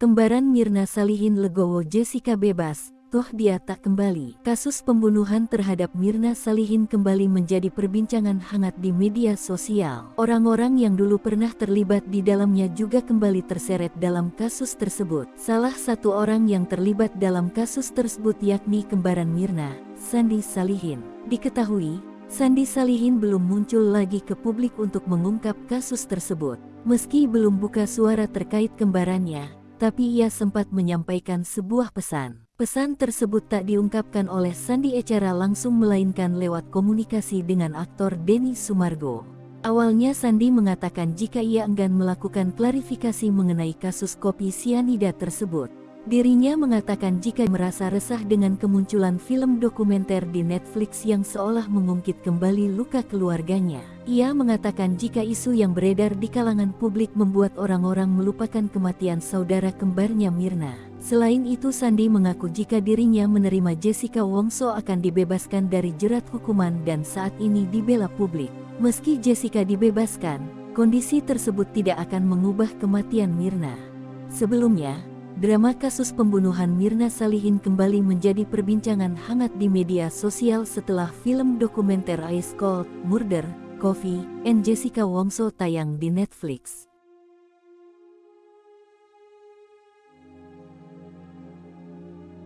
Kembaran Mirna Salihin legowo Jessica bebas, toh dia tak kembali. Kasus pembunuhan terhadap Mirna Salihin kembali menjadi perbincangan hangat di media sosial. Orang-orang yang dulu pernah terlibat di dalamnya juga kembali terseret dalam kasus tersebut. Salah satu orang yang terlibat dalam kasus tersebut yakni kembaran Mirna, Sandi Salihin. Diketahui, Sandi Salihin belum muncul lagi ke publik untuk mengungkap kasus tersebut. Meski belum buka suara terkait kembarannya, tapi ia sempat menyampaikan sebuah pesan. Pesan tersebut tak diungkapkan oleh Sandi secara langsung melainkan lewat komunikasi dengan aktor Denny Sumargo. Awalnya Sandi mengatakan jika ia enggan melakukan klarifikasi mengenai kasus kopi sianida tersebut. Dirinya mengatakan jika merasa resah dengan kemunculan film dokumenter di Netflix yang seolah mengungkit kembali luka keluarganya. Ia mengatakan jika isu yang beredar di kalangan publik membuat orang-orang melupakan kematian saudara kembarnya Mirna. Selain itu Sandi mengaku jika dirinya menerima Jessica Wongso akan dibebaskan dari jerat hukuman dan saat ini dibela publik. Meski Jessica dibebaskan, kondisi tersebut tidak akan mengubah kematian Mirna. Sebelumnya, drama kasus pembunuhan Mirna Salihin kembali menjadi perbincangan hangat di media sosial setelah film dokumenter Ice Cold, Murder, Coffee, and Jessica Wongso tayang di Netflix.